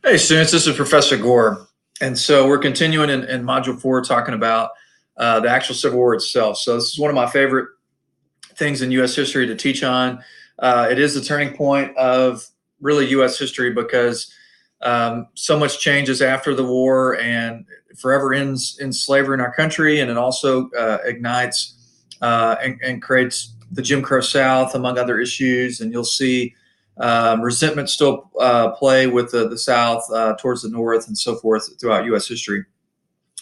Hey students, this is Professor Gore. And so we're continuing in Module 4 talking about the actual Civil War itself. So this is one of my favorite things in U.S. history to teach on. It is the turning point of really U.S. history because so much changes after the war and forever ends in slavery in our country. And it also ignites and creates the Jim Crow South, among other issues. And you'll see resentment still play with the South towards the North and so forth throughout U.S. history.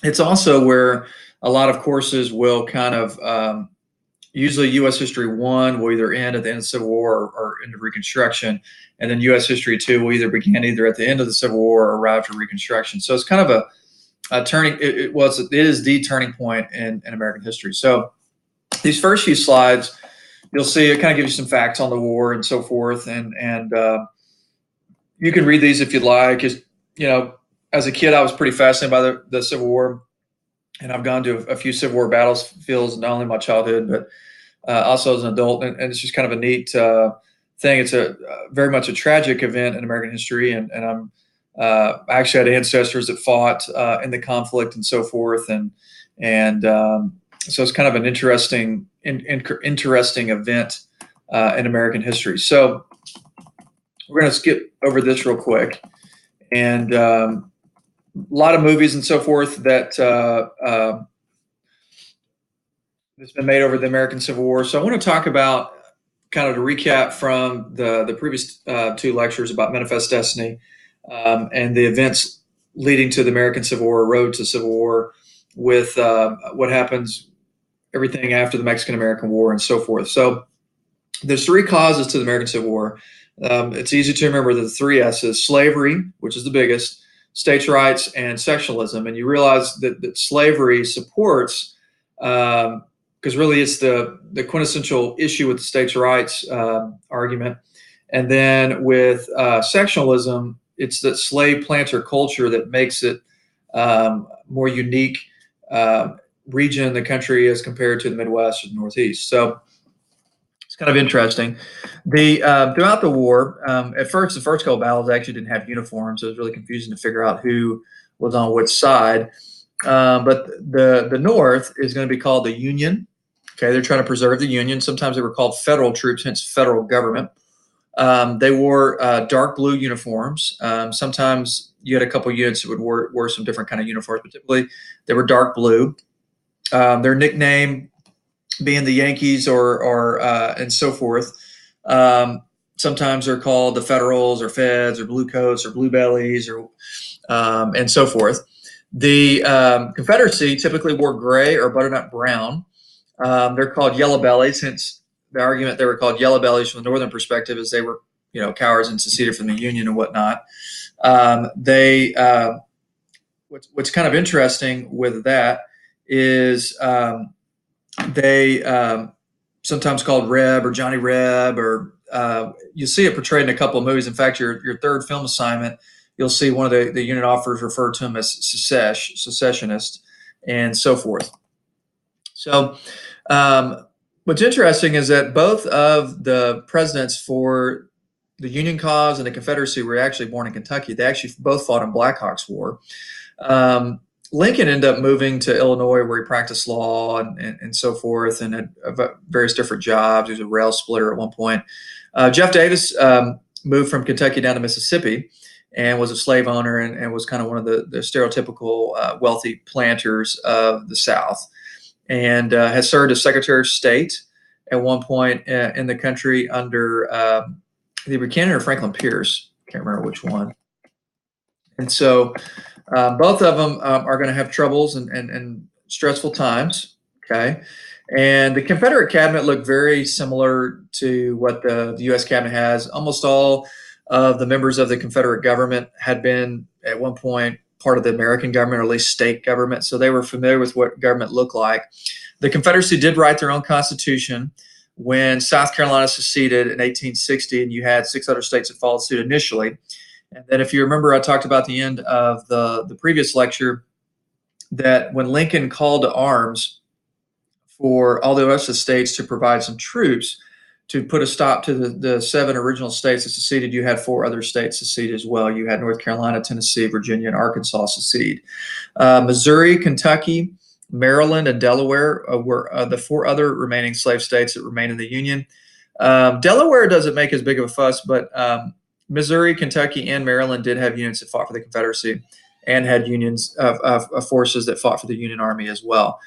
It's also where a lot of courses will kind of usually U.S. History 1 will either end at the end of the Civil War or into Reconstruction, and then U.S. History 2 will either begin either at the end of the Civil War or right after Reconstruction. So it's kind of a turning. It is the turning point in American history. So these first few slides, you'll see it kind of gives you some facts on the war and so forth, and you can read these if you'd like. As a kid, I was pretty fascinated by the Civil War, and I've gone to a few Civil War battlefields, not only in my childhood, but also as an adult, and it's just kind of a neat thing. It's a very much a tragic event in American history, and I'm I actually had ancestors that fought in the conflict and so forth, and so it's kind of an interesting event in American history. So we're going to skip over this real quick, and a lot of movies and so forth that that's been made over the American Civil War. So I want to talk about kind of to recap from the previous two lectures about Manifest Destiny and the events leading to the American Civil War, road to Civil War, with what happens, everything after the Mexican-American War and so forth. So there's three causes to the American Civil War. It's easy to remember the three S's: slavery, which is the biggest, states' rights, and sectionalism. And you realize that slavery supports, because really it's the quintessential issue with the states' rights argument. And then with sectionalism, it's that slave planter culture that makes it more unique region in the country as compared to the Midwest or the Northeast. So it's kind of interesting. Throughout the war, at first, the first couple of battles actually didn't have uniforms. So it was really confusing to figure out who was on which side. But the North is going to be called the Union. Okay, they're trying to preserve the Union. Sometimes they were called federal troops, hence federal government. They wore dark blue uniforms. Sometimes you had a couple units that would wear some different kind of uniforms, but typically they were dark blue. Their nickname being the Yankees or and so forth. Sometimes they're called the Federals or Feds or Blue Coats or Blue Bellies or and so forth. The Confederacy typically wore gray or butternut brown. They're called Yellow Bellies, hence the argument they were called Yellow Bellies from the Northern perspective is they were, cowards and seceded from the Union and whatnot. What's kind of interesting with that is they sometimes called Reb or Johnny Reb, or you see it portrayed in a couple of movies. In fact, your third film assignment, you'll see one of the unit officers refer to him as secessionist, and so forth. So what's interesting is that both of the presidents for the Union cause and the Confederacy were actually born in Kentucky. They actually both fought in Black Hawk's War. Lincoln ended up moving to Illinois, where he practiced law and so forth, and had various different jobs. He was a rail splitter at one point. Jeff Davis moved from Kentucky down to Mississippi and was a slave owner and was kind of one of the stereotypical wealthy planters of the South, and has served as Secretary of State at one point in the country under either Buchanan or Franklin Pierce. Can't remember which one. And so both of them are going to have troubles and stressful times, okay? And the Confederate cabinet looked very similar to what the U.S. cabinet has. Almost all of the members of the Confederate government had been at one point part of the American government, or at least state government, so they were familiar with what government looked like. The Confederacy did write their own constitution when South Carolina seceded in 1860, and you had 6 other states that followed suit initially. And then if you remember, I talked about the end of the previous lecture that when Lincoln called to arms for all the rest of the states to provide some troops, to put a stop to the 7 original states that seceded, you had 4 other states secede as well. You had North Carolina, Tennessee, Virginia, and Arkansas secede. Missouri, Kentucky, Maryland, and Delaware were the 4 other remaining slave states that remain in the Union. Delaware doesn't make as big of a fuss, but Missouri, Kentucky, and Maryland did have units that fought for the Confederacy and had unions of forces that fought for the Union Army as well.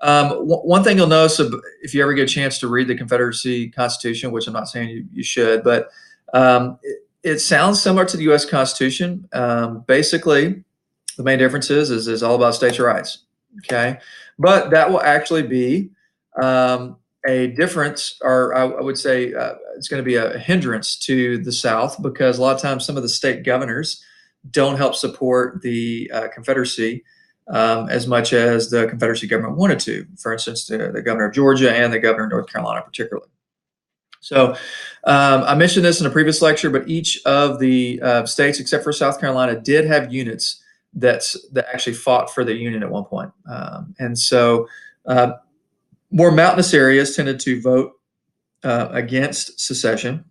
One thing you'll notice if you ever get a chance to read the Confederacy Constitution, which I'm not saying you should, but it sounds similar to the U.S. Constitution. Basically, the main difference is all about states' rights. Okay, but that will actually be a difference, or I would say it's going to be a hindrance to the South, because a lot of times some of the state governors don't help support the Confederacy as much as the Confederacy government wanted to. For instance, the governor of Georgia and the governor of North Carolina particularly. So I mentioned this in a previous lecture, but each of the states except for South Carolina did have units that actually fought for the Union at one point. And so more mountainous areas tended to vote against secession,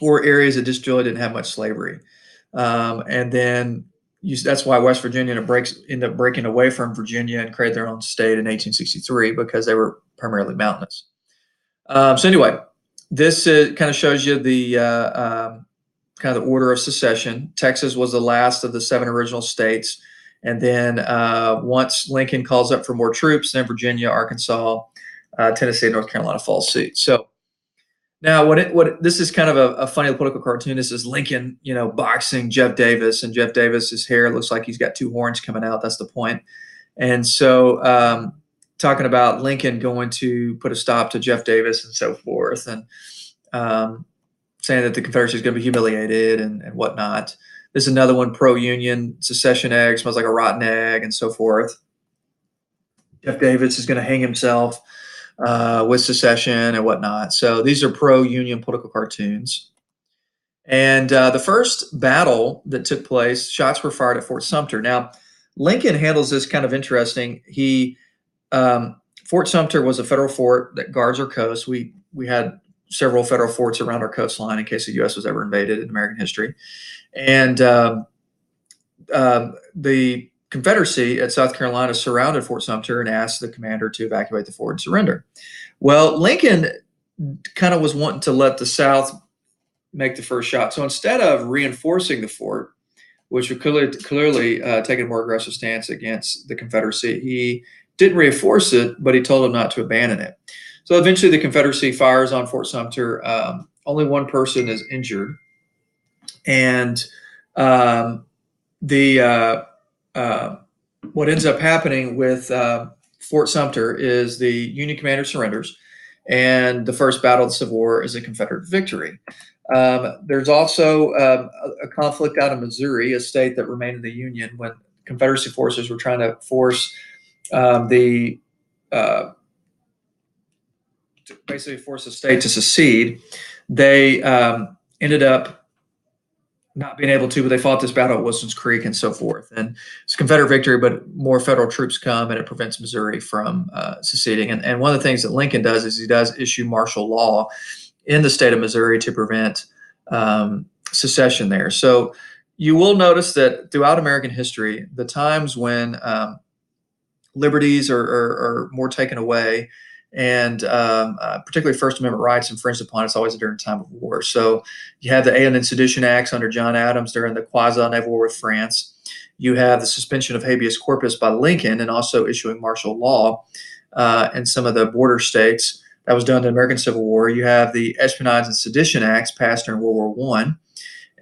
or areas that just really didn't have much slavery. And then that's why West Virginia ended up breaking away from Virginia and created their own state in 1863, because they were primarily mountainous. So anyway, this kind of shows you the kind of the order of secession. Texas was the last of the 7 original states. And then once Lincoln calls up for more troops, then Virginia, Arkansas, Tennessee, and North Carolina fall suit. So now, this is kind of a funny political cartoon. This is Lincoln, boxing Jeff Davis, and Jeff Davis's hair looks like he's got 2 horns coming out. That's the point. And so, talking about Lincoln going to put a stop to Jeff Davis and so forth, and saying that the Confederacy is going to be humiliated and whatnot. This is another one, pro-Union, secession egg, smells like a rotten egg, and so forth. Jeff Davis is going to hang himself with secession and whatnot. So these are pro-Union political cartoons. And the first battle that took place, shots were fired at Fort Sumter. Now, Lincoln handles this kind of interesting. Fort Sumter was a federal fort that guards our coast. We had several federal forts around our coastline in case the U.S. was ever invaded in American history. And the Confederacy at South Carolina surrounded Fort Sumter and asked the commander to evacuate the fort and surrender. Well, Lincoln kind of was wanting to let the South make the first shot. So instead of reinforcing the fort, which would clearly taking a more aggressive stance against the Confederacy, he didn't reinforce it, but he told them not to abandon it. So eventually the Confederacy fires on Fort Sumter. Only one person is injured. And what ends up happening with Fort Sumter is the Union commander surrenders, and the first battle of the Civil War is a Confederate victory. There's also a conflict out of Missouri, a state that remained in the Union, when Confederacy forces were trying to force basically force the state to secede. They ended up not being able to, but they fought this battle at Wilson's Creek and so forth. And it's a Confederate victory, but more federal troops come, and it prevents Missouri from seceding. And one of the things that Lincoln does is he does issue martial law in the state of Missouri to prevent secession there. So you will notice that throughout American history, the times when liberties are more taken away, and particularly First Amendment rights infringed upon, it's always during a time of war. So you have the Alien and Sedition Acts under John Adams during the quasi-naval war with France. You have the suspension of habeas corpus by Lincoln, and also issuing martial law in some of the border states. That was done in the American Civil War. You have the Espionage and Sedition Acts passed during World War I.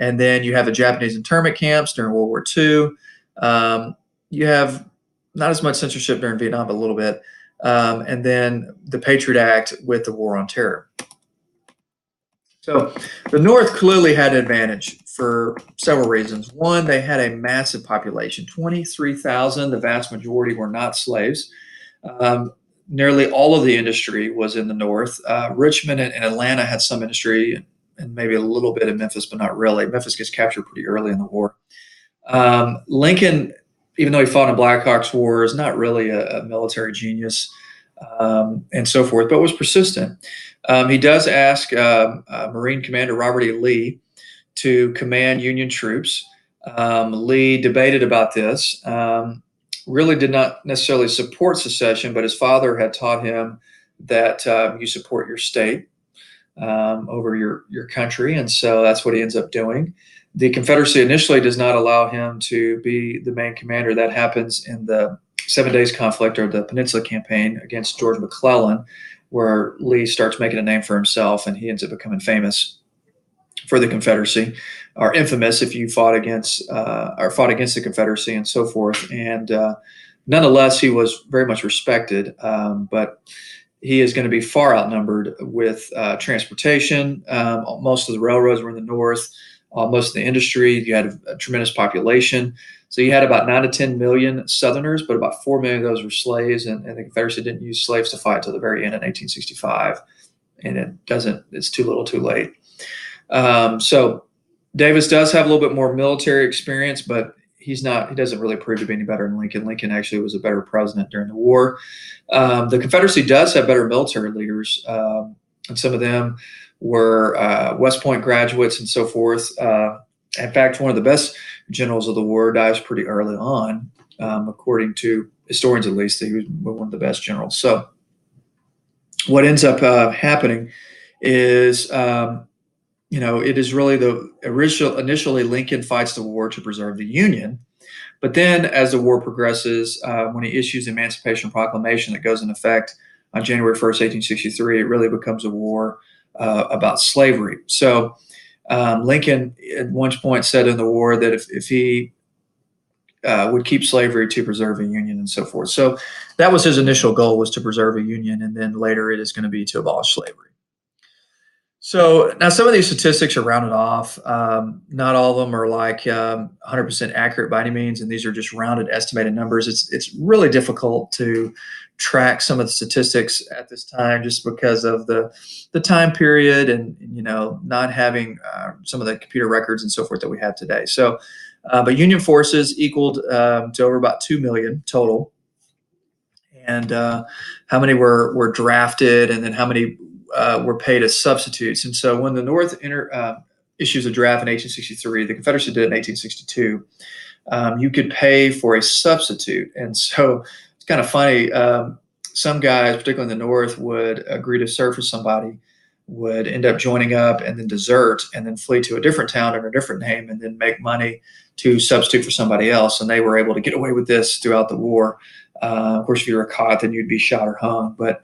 And then you have the Japanese internment camps during World War II. You have not as much censorship during Vietnam, but a little bit. And then the Patriot Act with the War on Terror. So the North clearly had an advantage for several reasons. One, they had a massive population, 23,000. The vast majority were not slaves. Nearly all of the industry was in the North. Richmond and Atlanta had some industry, and maybe a little bit in Memphis, but not really. Memphis gets captured pretty early in the war. Lincoln, even though he fought in Black Hawk's War, is not really a military genius. and so forth, but was persistent. He does ask Marine Commander Robert E. Lee to command Union troops. Lee debated about this, really did not necessarily support secession, but his father had taught him that you support your state over your country, and so that's what he ends up doing. The Confederacy initially does not allow him to be the main commander. That happens in the 7 Days conflict, or the Peninsula Campaign against George McClellan, where Lee starts making a name for himself, and he ends up becoming famous for the Confederacy, or infamous if you fought against the Confederacy and so forth. And nonetheless, he was very much respected, but he is going to be far outnumbered with transportation. Most of the railroads were in the north. Most of the industry, you had a tremendous population. So you had about 9 to 10 million Southerners, but about 4 million of those were slaves, and the Confederacy didn't use slaves to fight until the very end in 1865. And it's too little too late. So Davis does have a little bit more military experience, but he doesn't really prove to be any better than Lincoln. Lincoln actually was a better president during the war. The Confederacy does have better military leaders, and some of them were West Point graduates and so forth. In fact, one of the best generals of the war dies pretty early on, according to historians at least. He was one of the best generals. So what ends up happening is, it is really initially Lincoln fights the war to preserve the Union. But then as the war progresses, when he issues the Emancipation Proclamation that goes into effect on January 1st, 1863, it really becomes a war about slavery. So Lincoln at one point said in the war that if he would keep slavery to preserve a Union and so forth. So that was his initial goal, was to preserve a Union, and then later it is going to be to abolish slavery. So now some of these statistics are rounded off. Not all of them are like 100% accurate by any means, and these are just rounded estimated numbers. It's really difficult to track some of the statistics at this time just because of the time period and not having some of the computer records and so forth that we have today. So, but Union forces equaled to over about 2 million total, and how many were drafted, and then how many were paid as substitutes. And so when the North issues a draft in 1863, the Confederacy did it in 1862, you could pay for a substitute. And so it's kind of funny. Some guys, particularly in the North, would agree to serve for somebody, would end up joining up and then desert and then flee to a different town under a different name and then make money to substitute for somebody else. And they were able to get away with this throughout the war. Of course, if you were caught, then you'd be shot or hung. But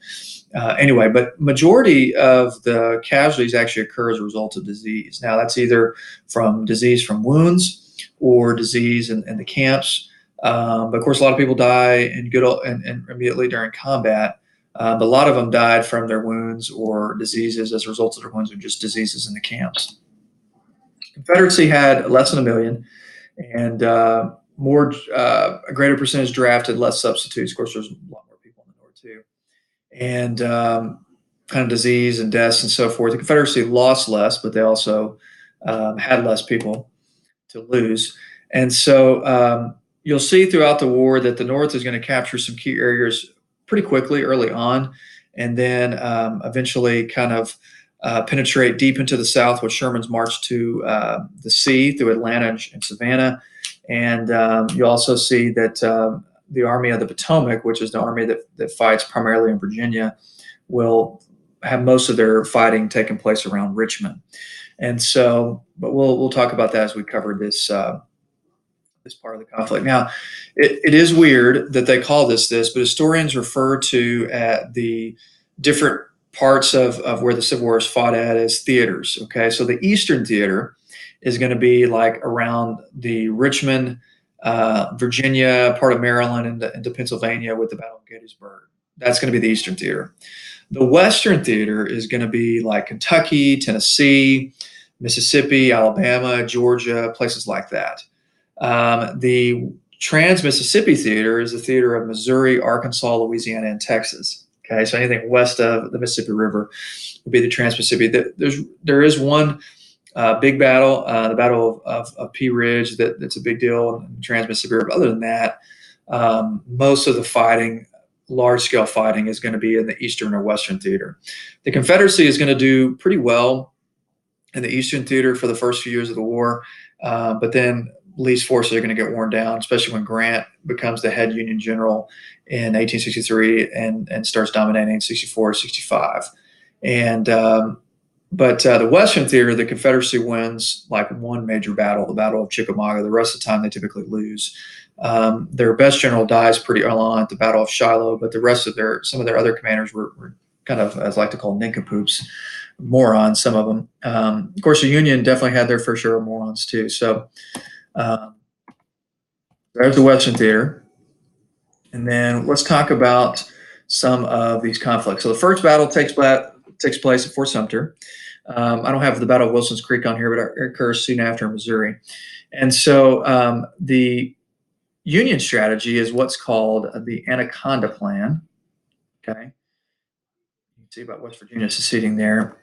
anyway, but majority of the casualties actually occur as a result of disease. Now, that's either from disease from wounds or disease in the camps. But of course, a lot of people die and immediately during combat. But a lot of them died from their wounds or diseases as a result of their wounds, or just diseases in the camps. Confederacy had less than 1 million, and a greater percentage drafted, less substitutes. Of course, there's a lot more people in the North too, and kind of disease and deaths and so forth. The Confederacy lost less, but they also had less people to lose. And so you'll see throughout the war that the North is going to capture some key areas pretty quickly early on, and then eventually kind of penetrate deep into the South with Sherman's march to the sea through Atlanta and Savannah. And you also see that the Army of the Potomac, which is the army that fights primarily in Virginia, will have most of their fighting taking place around Richmond. And so, but we'll talk about that as we cover this part of the conflict. Now, it is weird that they call this, but historians refer to the different parts of where the Civil War is fought at as theaters. Okay, so the Eastern Theater is going to be like around the Richmond, Virginia, part of Maryland, into Pennsylvania with the Battle of Gettysburg. That's going to be the Eastern Theater. The Western Theater is going to be like Kentucky, Tennessee, Mississippi, Alabama, Georgia, places like that. The Trans-Mississippi Theater is the theater of Missouri, Arkansas, Louisiana, and Texas. Okay, so anything west of the Mississippi River would be the Trans-Mississippi. There is one big battle, the Battle of Pea Ridge, that's a big deal in the Trans-Mississippi River. Other than that, most of the fighting large-scale fighting is going to be in the Eastern or Western Theater. The Confederacy is going to do pretty well in the Eastern Theater for the first few years of the war, but then Lee's forces are going to get worn down, especially when Grant becomes the head Union general in 1863 and starts dominating in 64, 65. And but the Western Theater, the Confederacy wins like one major battle, the Battle of Chickamauga. The rest of the time, they typically lose. Their best general dies pretty early on at the Battle of Shiloh, but the rest of some of their other commanders were kind of, as I like to call, nincompoops, morons, some of them. Of course, the Union definitely had their fair share of morons too. So there's the Western Theater. And then let's talk about some of these conflicts. So the first battle takes place at Fort Sumter. I don't have the Battle of Wilson's Creek on here, but it occurs soon after in Missouri. And so the Union strategy is what's called the Anaconda Plan. Okay. You can see about West Virginia seceding there.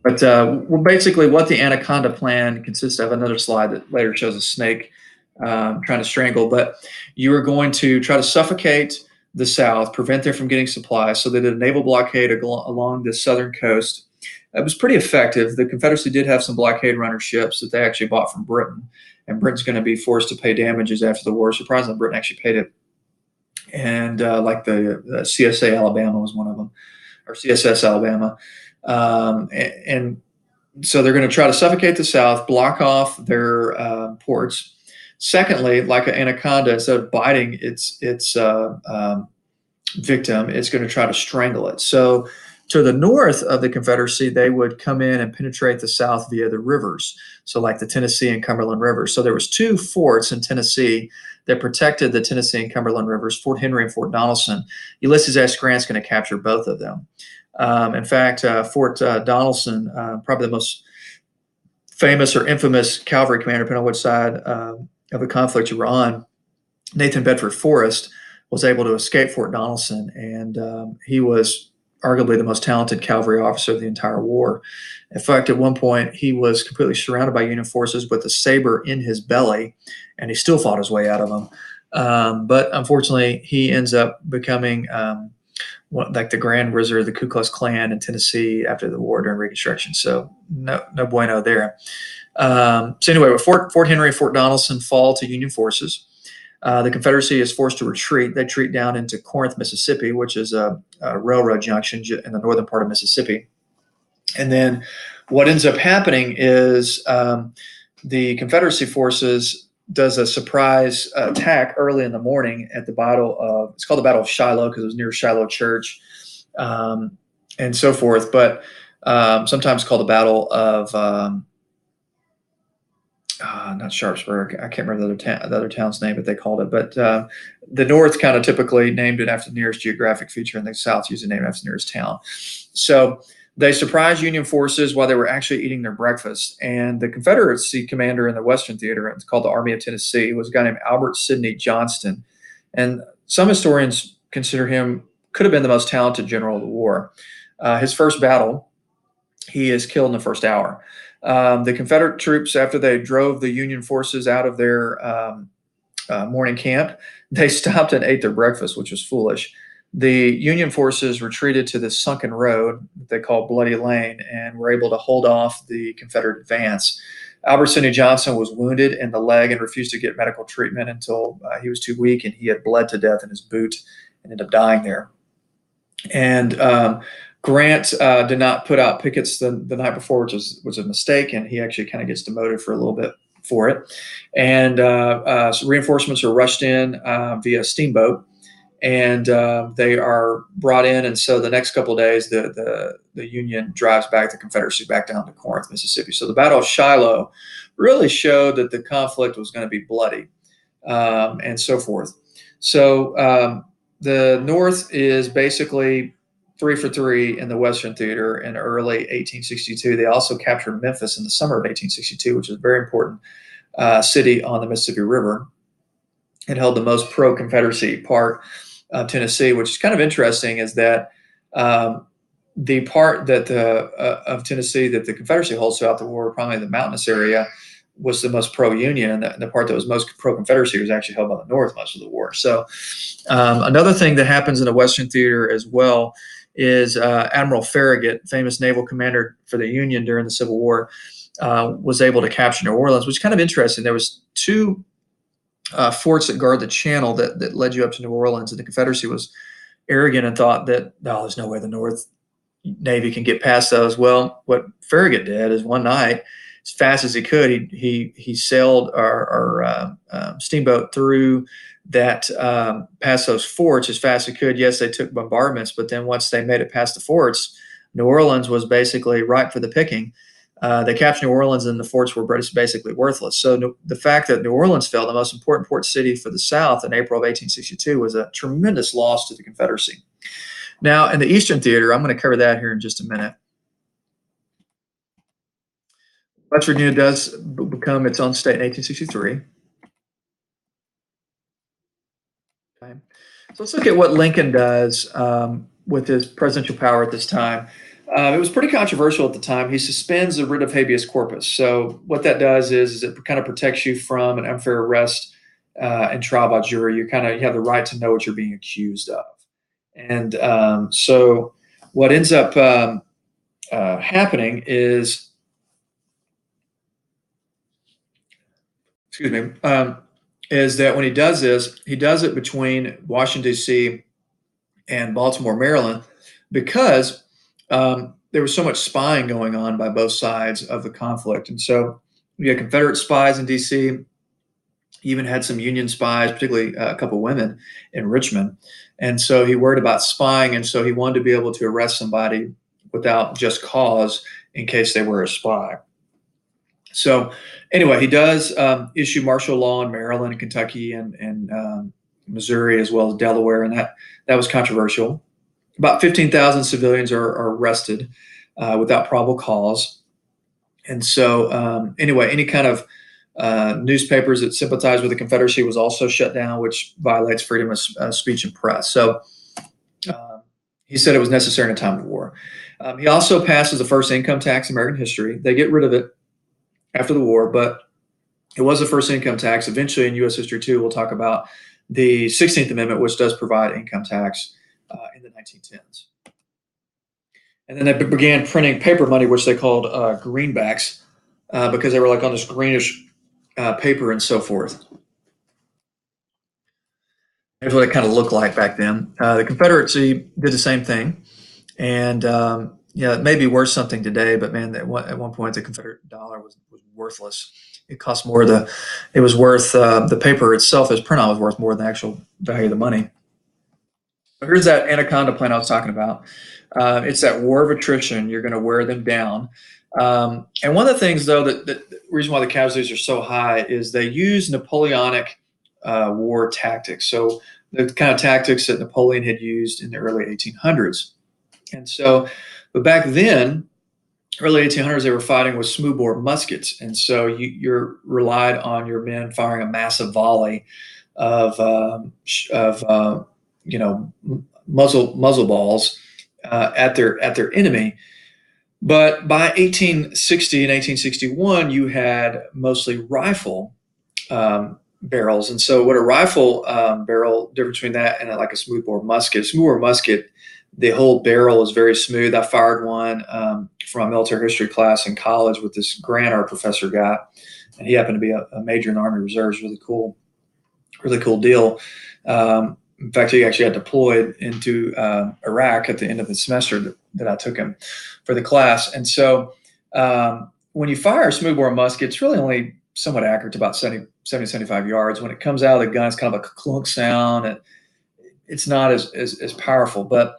But well, basically what the Anaconda Plan consists of, another slide that later shows a snake trying to strangle, but you are going to try to suffocate the South, prevent them from getting supplies. So they did a naval blockade along the southern coast. It was pretty effective. The Confederacy did have some blockade runner ships that they actually bought from Britain, and Britain's going to be forced to pay damages after the war. Surprisingly, Britain actually paid it. And like the CSA Alabama was one of them, or CSS Alabama. And so they're going to try to suffocate the South, block off their ports. Secondly, like an anaconda, instead of biting its victim, it's going to try to strangle it. So to the north of the Confederacy, they would come in and penetrate the South via the rivers. So like the Tennessee and Cumberland rivers. So there was two forts in Tennessee that protected the Tennessee and Cumberland rivers, Fort Henry and Fort Donelson. Ulysses S. Grant's going to capture both of them. In fact, Fort Donelson, probably the most famous or infamous cavalry commander, depending on which side of the conflict you were on, Nathan Bedford Forrest, was able to escape Fort Donelson, and he was arguably the most talented cavalry officer of the entire war. In fact, at one point, he was completely surrounded by Union forces with a saber in his belly, and he still fought his way out of them. But unfortunately, he ends up becoming like the Grand Wizard of the Ku Klux Klan in Tennessee after the war during Reconstruction. So no bueno there. So anyway, with Fort Henry and Fort Donelson fall to Union forces. The Confederacy is forced to retreat. They retreat down into Corinth, Mississippi, which is a railroad junction in the northern part of Mississippi. And then what ends up happening is the Confederacy forces does a surprise attack early in the morning at the it's called the Battle of Shiloh because it was near Shiloh Church and so forth, but sometimes called the Battle of not Sharpsburg. I can't remember the other town's name, but they called it. But the North kind of typically named it after the nearest geographic feature, and the South used the name after the nearest town. So they surprised Union forces while they were actually eating their breakfast. And the Confederacy commander in the Western Theater, it's called the Army of Tennessee, was a guy named Albert Sidney Johnston. And some historians consider him could have been the most talented general of the war. His first battle, he is killed in the first hour. The Confederate troops, after they drove the Union forces out of their morning camp, they stopped and ate their breakfast, which was foolish. The Union forces retreated to this sunken road that they call Bloody Lane and were able to hold off the Confederate advance. Albert Sidney Johnston was wounded in the leg and refused to get medical treatment until he was too weak and he had bled to death in his boot and ended up dying there. And Grant did not put out pickets the night before, which was a mistake, and he actually kind of gets demoted for a little bit for it. And so reinforcements are rushed in via steamboat, and they are brought in. And so the next couple of days, the Union drives back the Confederacy back down to Corinth, Mississippi. So the Battle of Shiloh really showed that the conflict was going to be bloody and so forth. So the North is basically 3 for 3 in the Western Theater in early 1862. They also captured Memphis in the summer of 1862, which is a very important city on the Mississippi River. It held the most pro-Confederacy part of Tennessee, which is kind of interesting, is that the part that of Tennessee that the Confederacy holds throughout the war, primarily the mountainous area, was the most pro-Union, and the part that was most pro-Confederacy was actually held by the North most of the war. So another thing that happens in the Western Theater as well is Admiral Farragut, famous naval commander for the Union during the Civil War, was able to capture New Orleans, which is kind of interesting. There was two forts that guard the channel that led you up to New Orleans, and the Confederacy was arrogant and thought that, no, there's no way the North Navy can get past those. Well, what Farragut did is one night, as fast as he could, he sailed our steamboat through that past those forts as fast as he could. Yes, they took bombardments, but then once they made it past the forts, New Orleans was basically ripe for the picking. They captured New Orleans, and the forts were basically worthless. So the fact that New Orleans fell, the most important port city for the South in April of 1862, was a tremendous loss to the Confederacy. Now, in the Eastern Theater, I'm going to cover that here in just a minute. West Virginia does become its own state in 1863. Okay. So let's look at what Lincoln does with his presidential power at this time. It was pretty controversial at the time. He suspends the writ of habeas corpus. So what that does is it kind of protects you from an unfair arrest and trial by jury. You have the right to know what you're being accused of. And so what ends up happening is, is that when he does this, he does it between Washington, D.C. and Baltimore, Maryland, because there was so much spying going on by both sides of the conflict. And so you had Confederate spies in D.C. You even had some Union spies, particularly a couple of women in Richmond. And so he worried about spying, and so he wanted to be able to arrest somebody without just cause in case they were a spy. So anyway, he does issue martial law in Maryland and Kentucky and Missouri, as well as Delaware, and that was controversial. About 15,000 civilians are arrested without probable cause. And so anyway, any kind of newspapers that sympathize with the Confederacy was also shut down, which violates freedom of speech and press. So he said it was necessary in a time of war. He also passes the first income tax in American history. They get rid of it after the war, but it was the first income tax. Eventually in U.S. history too, we'll talk about the 16th Amendment, which does provide income tax in the 1910s. And then they began printing paper money, which they called greenbacks, because they were like on this greenish paper and so forth. Here's what it kind of looked like back then. The Confederacy did the same thing. And it may be worth something today, but man, at one point the Confederate dollar was worthless. It cost more. It was worth the paper itself as printout was worth more than the actual value of the money. So here's that anaconda plan I was talking about. It's that war of attrition. You're going to wear them down. And one of the things, though, that the reason why the casualties are so high is they use Napoleonic war tactics. So the kind of tactics that Napoleon had used in the early 1800s. And so, but back then, early 1800s, they were fighting with smoothbore muskets. And so you're relied on your men firing a massive volley of muzzle balls at their enemy. But by 1860 and 1861, you had mostly rifle barrels. And so what a rifle barrel, difference between that and like a smoothbore musket, the whole barrel is very smooth. I fired one from a military history class in college with this grant our professor got. And he happened to be a major in the Army Reserves. Really cool deal. In fact, he actually got deployed into Iraq at the end of the semester that I took him for the class. And so when you fire a smoothbore musket, it's really only somewhat accurate to about 70, 75 yards. When it comes out of the gun, it's kind of a clunk sound. And it's not as powerful. But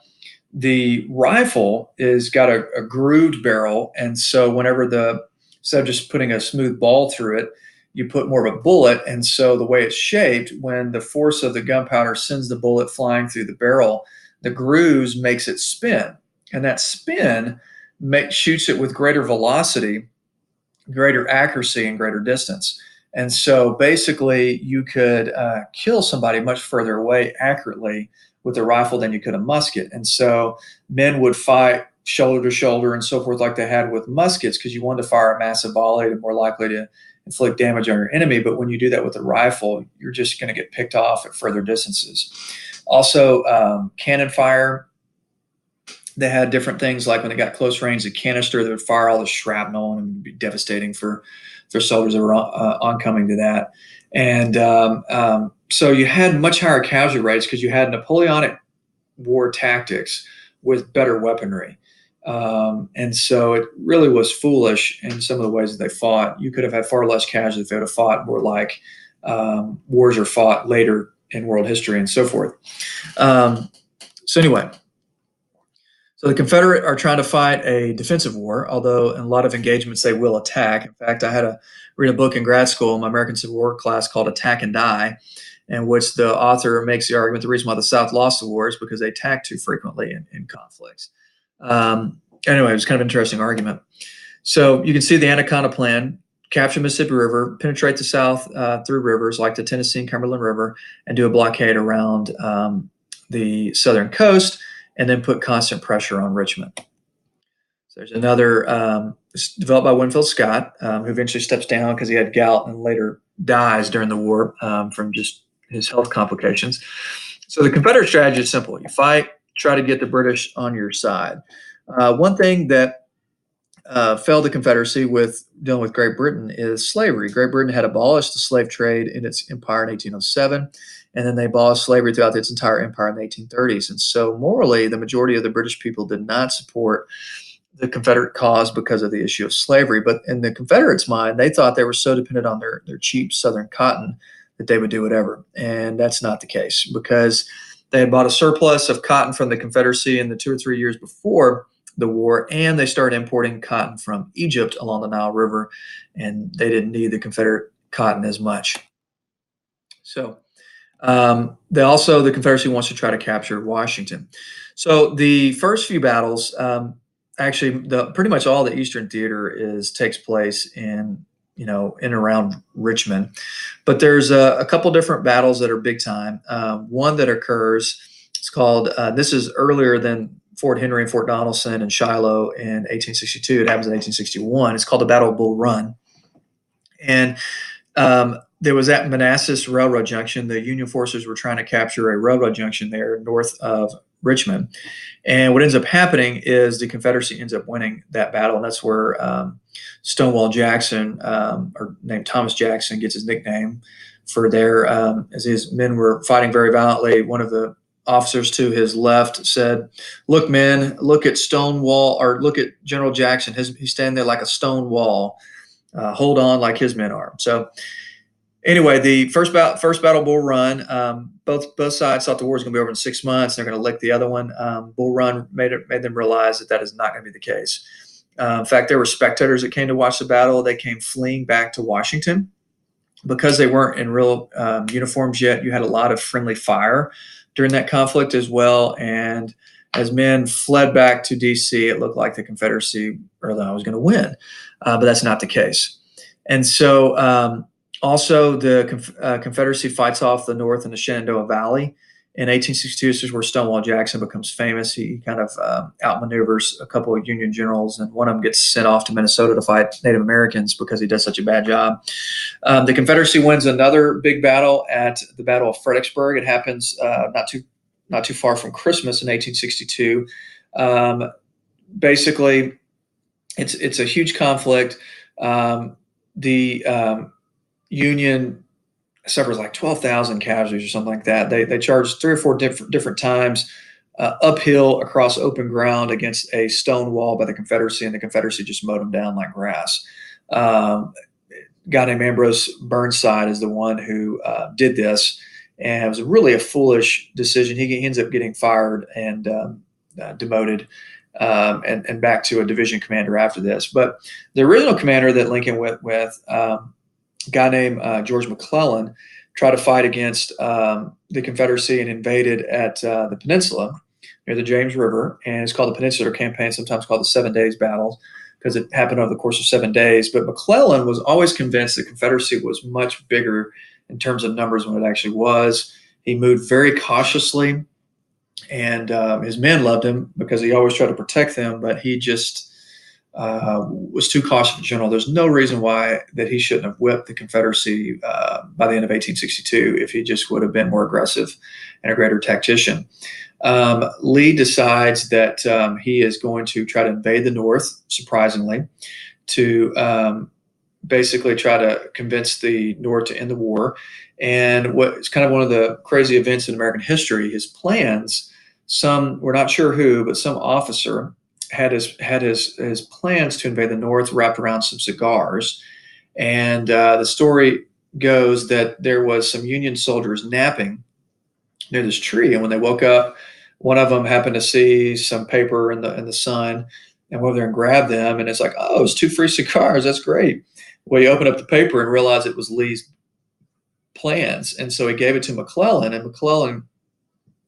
the rifle is got a grooved barrel. And so whenever instead of just putting a smooth ball through it, you put more of a bullet. And so the way it's shaped, when the force of the gunpowder sends the bullet flying through the barrel, the grooves makes it spin. And that spin shoots it with greater velocity, greater accuracy, and greater distance. And so basically you could kill somebody much further away accurately with a rifle than you could a musket. And so men would fight shoulder to shoulder and so forth like they had with muskets, because you wanted to fire a massive volley and more likely to inflict damage on your enemy. But when you do that with a rifle, you're just going to get picked off at further distances. Also, cannon fire. They had different things like when they got close range, the canister that would fire all the shrapnel, and it would be devastating for soldiers that were oncoming to that. And so you had much higher casualty rates because you had Napoleonic war tactics with better weaponry. And so it really was foolish in some of the ways that they fought. You could have had far less casualties if they would have fought more like wars are fought later in world history and so forth. So anyway, so the Confederate are trying to fight a defensive war, although in a lot of engagements they will attack. In fact, I had to read a book in grad school in my American Civil War class called Attack and Die, in which the author makes the argument the reason why the South lost the war is because they attacked too frequently in conflicts. Anyway, it was kind of an interesting argument. So you can see the Anaconda Plan: capture Mississippi River, penetrate the South through rivers like the Tennessee and Cumberland River, and do a blockade around the southern coast, and then put constant pressure on Richmond. So there's another developed by Winfield Scott, who eventually steps down because he had gout and later dies during the war from just his health complications. So the Confederate strategy is simple. You fight, try to get the British on your side. One thing that failed the Confederacy with dealing with Great Britain is slavery. Great Britain had abolished the slave trade in its empire in 1807, and then they abolished slavery throughout its entire empire in the 1830s. And so morally, the majority of the British people did not support the Confederate cause because of the issue of slavery. But in the Confederates' mind, they thought they were so dependent on their cheap Southern cotton that they would do whatever. And that's not the case, because they had bought a surplus of cotton from the Confederacy in the 2 or 3 years before the war, and they started importing cotton from Egypt along the Nile River, and they didn't need the Confederate cotton as much. So the Confederacy wants to try to capture Washington. So the first few battles, actually, pretty much all the Eastern Theater takes place in and around Richmond, but there's a couple different battles that are big time. One that occurs, it's called. This is earlier than Fort Henry and Fort Donelson and Shiloh in 1862. It happens in 1861. It's called the Battle of Bull Run, and there was at Manassas Railroad Junction. The Union forces were trying to capture a railroad junction there north of Richmond. And what ends up happening is the Confederacy ends up winning that battle. And that's where Stonewall Jackson, or named Thomas Jackson, gets his nickname for there. As his men were fighting very violently, one of the officers to his left said, "Look, men, look at Stonewall, or look at General Jackson. He's standing there like a stone wall. Hold on like his men are." So anyway, the first battle, Bull Run, both sides thought the war was going to be over in 6 months. They're going to lick the other one. Bull Run made them realize that is not going to be the case. In fact, there were spectators that came to watch the battle. They came fleeing back to Washington because they weren't in real uniforms yet. You had a lot of friendly fire during that conflict as well. And as men fled back to D.C., it looked like the Confederacy early on was going to win, but that's not the case. And so also, the Confederacy fights off the North in the Shenandoah Valley. In 1862, this is where Stonewall Jackson becomes famous. He kind of outmaneuvers a couple of Union generals, and one of them gets sent off to Minnesota to fight Native Americans because he does such a bad job. The Confederacy wins another big battle at the Battle of Fredericksburg. It happens not too far from Christmas in 1862. Basically, it's a huge conflict. The Union suffers like 12,000 casualties or something like that. They charged 3 or 4 different times uphill across open ground against a stone wall by the Confederacy, and the Confederacy just mowed them down like grass. A guy named Ambrose Burnside is the one who did this, and it was really a foolish decision. He ends up getting fired and demoted and back to a division commander after this. But the original commander that Lincoln went with, a guy named George McClellan, tried to fight against the Confederacy and invaded at the peninsula near the James River, and it's called the Peninsular Campaign, sometimes called the 7 Days Battle, because it happened over the course of 7 days. But McClellan was always convinced the Confederacy was much bigger in terms of numbers than it actually was. He moved very cautiously, and his men loved him because he always tried to protect them, but he just was too cautious of the general. There's no reason why that he shouldn't have whipped the Confederacy by the end of 1862 if he just would have been more aggressive and a greater tactician. Lee decides that he is going to try to invade the North, surprisingly, to basically try to convince the North to end the war. And what's kind of one of the crazy events in American history, his plans, we're not sure who, but some officer had his plans to invade the North wrapped around some cigars. And the story goes that there was some Union soldiers napping near this tree, and when they woke up, one of them happened to see some paper in the sun, and went over there and grabbed them. And it's like, oh, it's 2 free cigars. That's great. Well, he opened up the paper and realized it was Lee's plans, and so he gave it to McClellan, and McClellan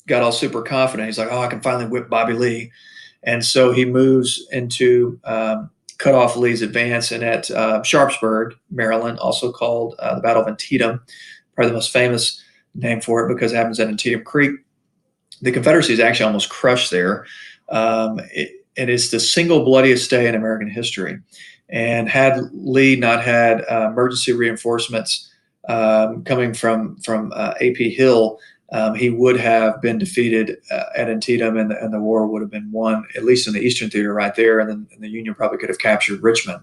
got all super confident. He's like, oh, I can finally whip Bobby Lee. And so he moves into cut off Lee's advance, and at Sharpsburg, Maryland, also called the Battle of Antietam, probably the most famous name for it because it happens at Antietam Creek. The Confederacy is actually almost crushed there. It is the single bloodiest day in American history. And had Lee not had emergency reinforcements coming from A.P. Hill, he would have been defeated at Antietam, and the war would have been won, at least in the Eastern Theater right there, and then the Union probably could have captured Richmond.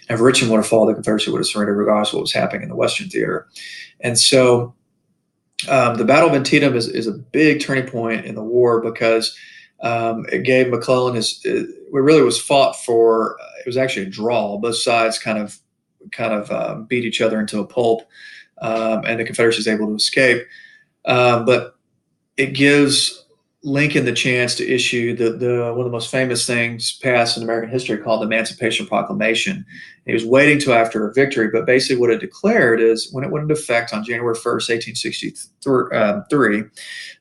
And if Richmond would have fallen, the Confederacy would have surrendered regardless of what was happening in the Western Theater. And so the Battle of Antietam is a big turning point in the war because it gave McClellan it really was fought for. It was actually a draw. Both sides kind of beat each other into a pulp, and the Confederacy is able to escape. But it gives Lincoln the chance to issue the one of the most famous things passed in American history called the Emancipation Proclamation. He was waiting till after a victory, but basically what it declared is when it went into effect on January 1st, 1863,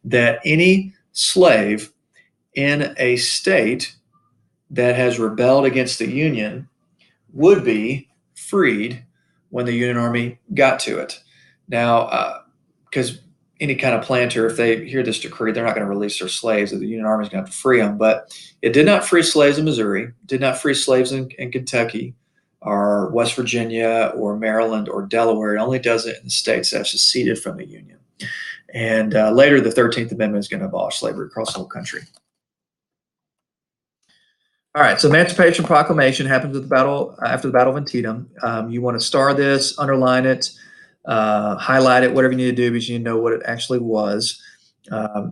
that any slave in a state that has rebelled against the Union would be freed when the Union Army got to it. Now, because any kind of planter, if they hear this decree, they're not going to release their slaves. The Union Army is going to have to free them. But it did not free slaves in Missouri, did not free slaves in Kentucky or West Virginia or Maryland or Delaware. It only does it in the states that have seceded from the Union. And later, the 13th Amendment is going to abolish slavery across the whole country. All right, so Emancipation Proclamation happens at after the Battle of Antietam. You want to star this, underline it, highlight it, whatever you need to do because you know what it actually was.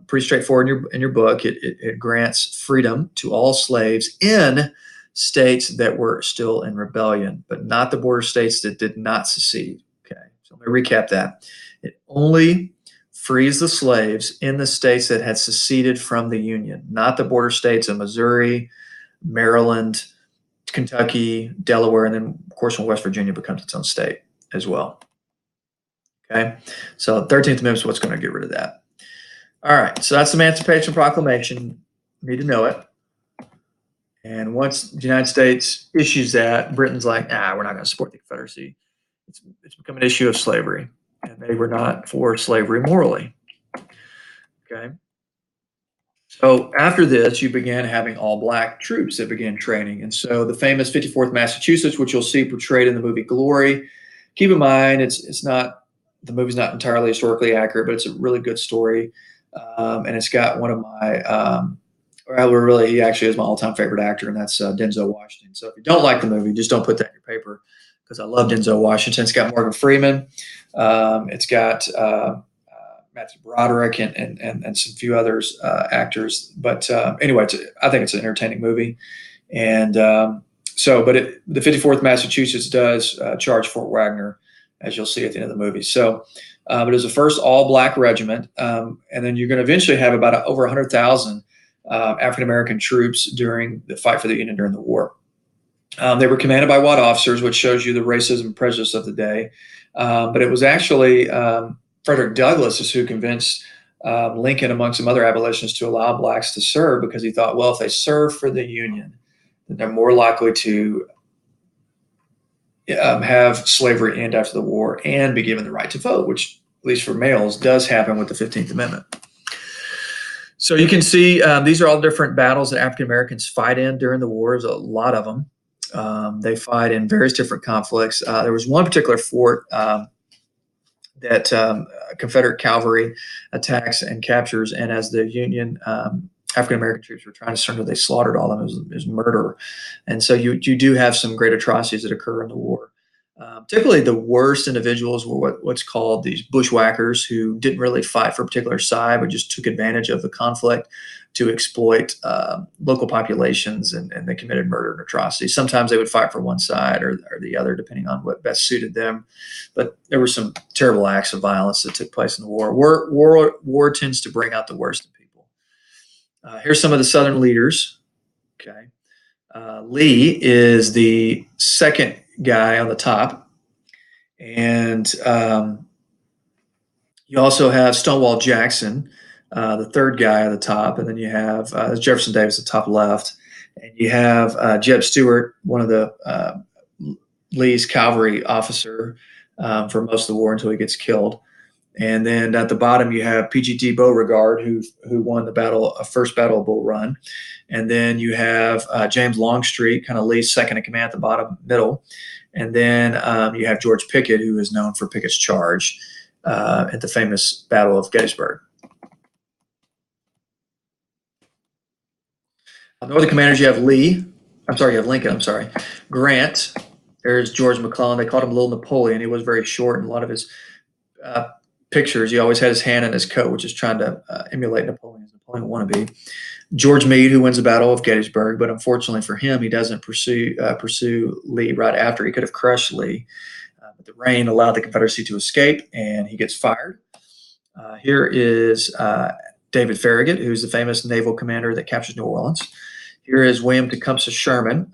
Pretty straightforward in your book. It grants freedom to all slaves in states that were still in rebellion, but not the border states that did not secede. Okay, so let me recap that. It only frees the slaves in the states that had seceded from the Union, not the border states of Missouri, Maryland, Kentucky, Delaware, and then, of course, when West Virginia becomes its own state as well. Okay, so 13th Amendment is what's going to get rid of that. All right, so that's the Emancipation Proclamation. You need to know it. And once the United States issues that, Britain's like, we're not going to support the Confederacy. It's become an issue of slavery, and they were not for slavery morally. Okay. So after this, you began having all-black troops that began training. And so the famous 54th Massachusetts, which you'll see portrayed in the movie Glory, keep in mind, the movie's not entirely historically accurate, but it's a really good story. And it's got one of my, he actually is my all-time favorite actor, and that's Denzel Washington. So if you don't like the movie, just don't put that in your paper because I love Denzel Washington. It's got Morgan Freeman. It's got Matthew Broderick and some few others actors. But anyway, I think it's an entertaining movie. And the 54th Massachusetts does charge Fort Wagner, as you'll see at the end of the movie. So it was the first all-black regiment. And then you're going to eventually have about over 100,000 African-American troops during the fight for the Union during the war. They were commanded by white officers, which shows you the racism and prejudice of the day. But it was actually Frederick Douglass is who convinced Lincoln, among some other abolitionists, to allow blacks to serve because he thought, well, if they serve for the Union, then they're more likely to have slavery end after the war and be given the right to vote, which, at least for males, does happen with the 15th Amendment. So you can see these are all different battles that African Americans fight in during the war. There's a lot of them. They fight in various different conflicts. There was one particular fort that Confederate cavalry attacks and captures, and as the Union African American troops were trying to surrender, they slaughtered all of them. It was murder, and so you do have some great atrocities that occur in the war. Particularly, the worst individuals were what's called these bushwhackers, who didn't really fight for a particular side, but just took advantage of the conflict to exploit local populations, and they committed murder and atrocities. Sometimes they would fight for one side or the other, depending on what best suited them. But there were some terrible acts of violence that took place in the war. War tends to bring out the worst in people. Here's some of the Southern leaders. Okay, Lee is the second guy on the top, and you also have Stonewall Jackson, the third guy at the top, and then you have Jefferson Davis at the top left, and you have Jeb Stuart, one of the Lee's cavalry officer for most of the war until he gets killed. And then at the bottom you have PGT Beauregard, who won the first Battle of Bull Run, and then you have James Longstreet, kind of Lee's second in command at the bottom middle, and then you have George Pickett, who is known for Pickett's Charge at the famous Battle of Gettysburg. Northern commanders, you have Lincoln, Grant. There's George McClellan. They called him Little Napoleon. He was very short, and a lot of his pictures, he always had his hand in his coat, which is trying to emulate Napoleon as Napoleon wannabe. George Meade, who wins the Battle of Gettysburg, but unfortunately for him, he doesn't pursue Lee right after. He could have crushed Lee, but the rain allowed the Confederacy to escape, and he gets fired. Here is David Farragut, who's the famous naval commander that captures New Orleans. Here is William Tecumseh Sherman.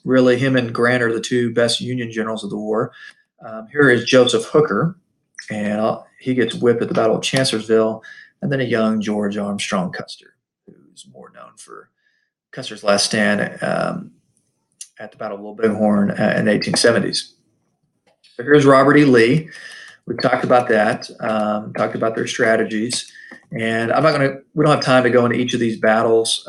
Really, him and Grant are the two best Union generals of the war. Here is Joseph Hooker, and he gets whipped at the Battle of Chancellorsville, and then a young George Armstrong Custer, who's more known for Custer's last stand at the Battle of Little Bighorn in the 1870s. So here's Robert E. Lee. We talked about that, talked about their strategies, and we don't have time to go into each of these battles.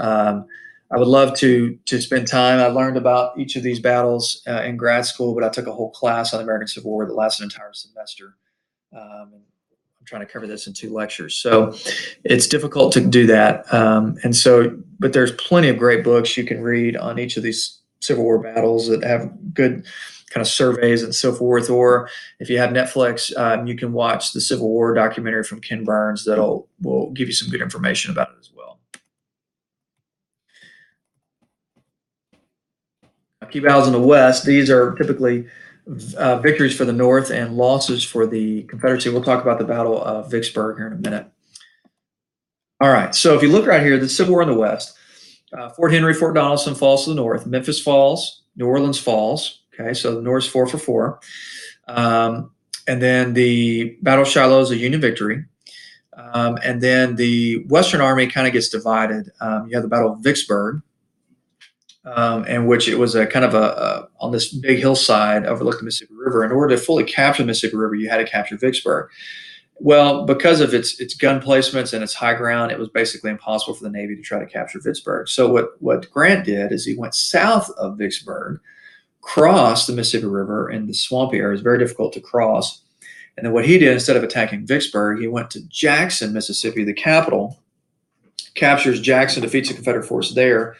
I would love to spend time. I learned about each of these battles in grad school, but I took a whole class on the American Civil War that lasted an entire semester. I'm trying to cover this in 2 lectures, so it's difficult to do that. But there's plenty of great books you can read on each of these Civil War battles that have good kind of surveys and so forth. Or if you have Netflix, you can watch the Civil War documentary from Ken Burns will give you some good information about it as well. Key battles in the West. These are typically victories for the North and losses for the Confederacy. We'll talk about the Battle of Vicksburg here in a minute. All right, so if you look right here, the Civil War in the West, Fort Henry, Fort Donelson falls to the north, Memphis falls, New Orleans falls. Okay, so the North's 4 for 4. And then the Battle of Shiloh is a Union victory. And then the Western Army kind of gets divided. You have the Battle of Vicksburg, in which it was a kind of on this big hillside overlooking the Mississippi River. In order to fully capture the Mississippi River, you had to capture Vicksburg. Well, because of its gun placements and its high ground, it was basically impossible for the Navy to try to capture Vicksburg. So what Grant did is he went south of Vicksburg, crossed the Mississippi River in the swampy area. It's very difficult to cross. And then what he did, instead of attacking Vicksburg, he went to Jackson, Mississippi, the capital, captures Jackson, defeats the Confederate force there,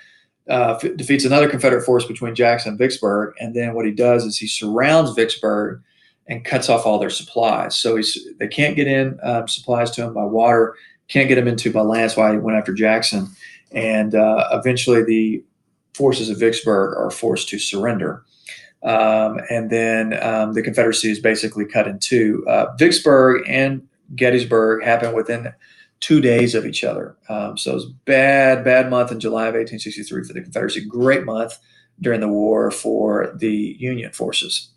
defeats another Confederate force between Jackson and Vicksburg. And then what he does is he surrounds Vicksburg and cuts off all their supplies. So they can't get in supplies to him by water, can't get them into by land. That's why he went after Jackson. And eventually the forces of Vicksburg are forced to surrender. And then the Confederacy is basically cut in two. Vicksburg and Gettysburg happened within 2 days of each other. So it was bad month in July of 1863 for the Confederacy. Great month during the war for the Union forces.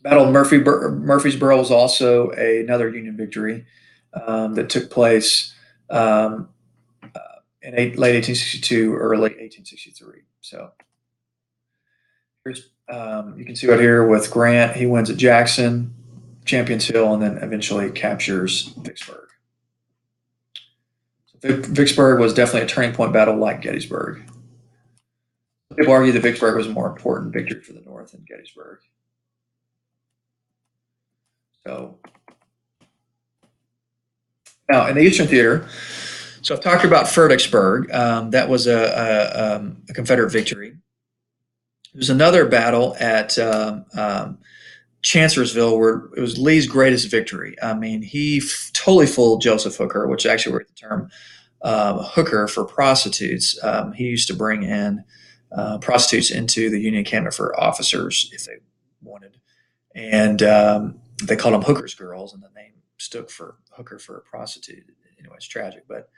Battle of Murfreesboro was also another Union victory that took place in late 1862, early 1863. So here's you can see right here with Grant, he wins at Jackson, Champions Hill, and then eventually captures Vicksburg. So Vicksburg was definitely a turning point battle like Gettysburg. People argue that Vicksburg was a more important victory for the North than Gettysburg. So now in the Eastern Theater, so I've talked about Fredericksburg. That was a Confederate victory. There's another battle at Chancellorsville where it was Lee's greatest victory. I mean, he totally fooled Joseph Hooker, which actually where the term hooker for prostitutes. He used to bring in prostitutes into the Union camp for officers if they wanted, and they called them hookers girls, and the name stuck for hooker for a prostitute. Anyway, it's tragic, but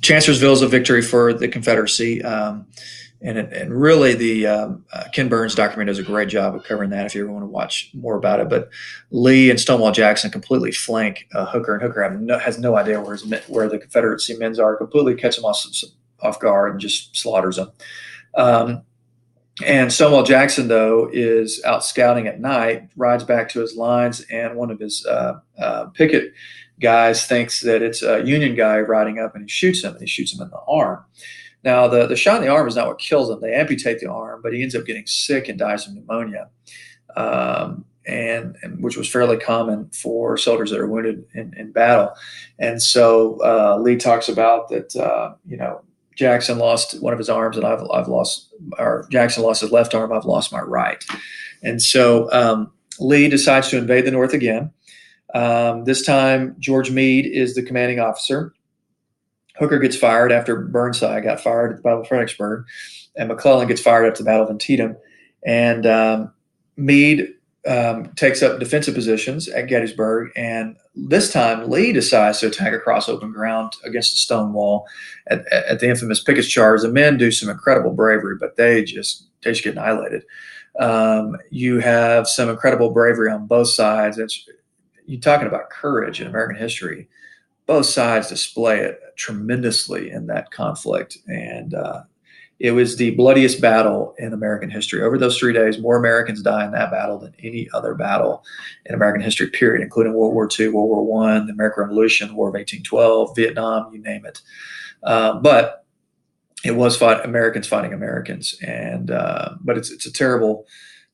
Chancellorsville is a victory for the Confederacy. And really, the Ken Burns documentary does a great job of covering that if you ever want to watch more about it. But Lee and Stonewall Jackson completely flank Hooker, and Hooker has no idea where the Confederacy men's are, completely catch them off guard and just slaughters them. And Stonewall Jackson, though, is out scouting at night, rides back to his lines, and one of his picket guys thinks that it's a Union guy riding up, and he shoots him, in the arm. Now, the shot in the arm is not what kills him. They amputate the arm, but he ends up getting sick and dies of pneumonia, and which was fairly common for soldiers that are wounded in battle. And so Lee talks about that, Jackson lost one of his arms, and Jackson lost his left arm. I've lost my right. And so Lee decides to invade the North again. This time, George Meade is the commanding officer. Hooker gets fired after Burnside got fired at the Battle of Fredericksburg, and McClellan gets fired at the Battle of Antietam. And Meade takes up defensive positions at Gettysburg, and this time Lee decides to attack across open ground against the stone wall at the infamous Pickett's Charge. The men do some incredible bravery, but they just get annihilated. You have some incredible bravery on both sides. You're talking about courage in American history. Both sides display it tremendously in that conflict, and it was the bloodiest battle in American history. Over those 3 days, more Americans died in that battle than any other battle in American history, period, including World War II, World War I, the American Revolution, the War of 1812, Vietnam, you name it. But it was Americans fighting Americans, and but it's a terrible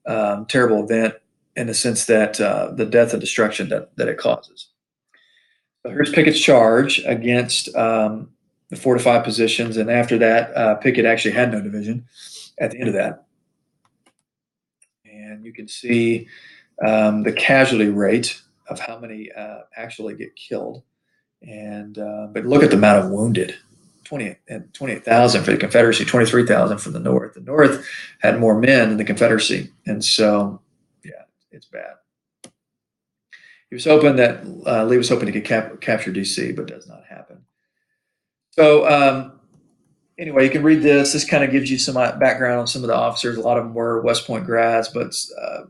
event in the sense that the death and destruction that it causes. So here's Pickett's charge against the fortified positions, and after that, Pickett actually had no division at the end of that. And you can see the casualty rate of how many actually get killed. And but look at the amount of wounded. 28,000 for the Confederacy, 23,000 for the North. The North had more men than the Confederacy, and so yeah, it's bad. He was hoping that Lee was hoping to get capture DC, but does not happen. So anyway, you can read this. This kind of gives you some background on some of the officers. A lot of them were West Point grads, but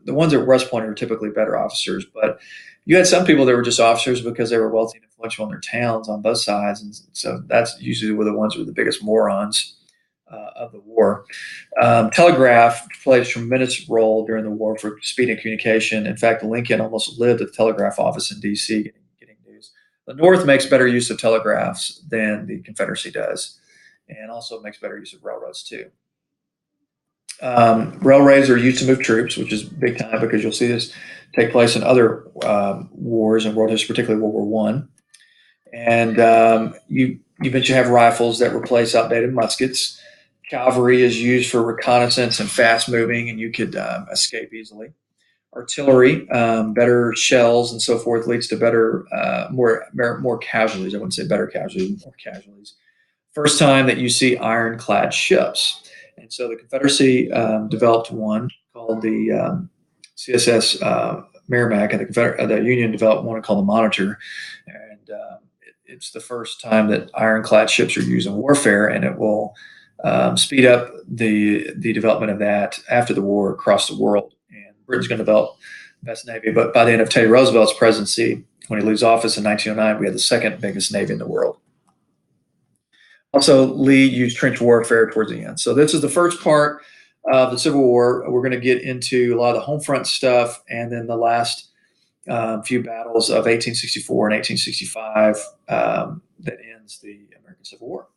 the ones that were West Point are typically better officers. But you had some people that were just officers because they were wealthy and influential in their towns on both sides, and so that's usually the ones who were the biggest morons of the war. Telegraph played a tremendous role during the war for speed and communication. In fact, Lincoln almost lived at the telegraph office in D.C. getting news. The North makes better use of telegraphs than the Confederacy does, and also makes better use of railroads too. Railways are used to move troops, which is big time because you'll see this take place in other wars in world history, particularly World War I. And you eventually have rifles that replace outdated muskets. Cavalry is used for reconnaissance and fast moving, and you could escape easily. Artillery, better shells and so forth, leads to better, more casualties. I wouldn't say better casualties, more casualties. First time that you see ironclad ships. And so the Confederacy developed one called the CSS Merrimack, and the Union developed one called the Monitor. And it's the first time that ironclad ships are used in warfare, and it will speed up the development of that after the war across the world. And Britain's going to develop the best Navy. But by the end of Teddy Roosevelt's presidency, when he leaves office in 1909, we had the second biggest Navy in the world. Also, Lee used trench warfare towards the end. So this is the first part of the Civil War. We're going to get into a lot of the home front stuff, and then the last few battles of 1864 and 1865 that ends the American Civil War.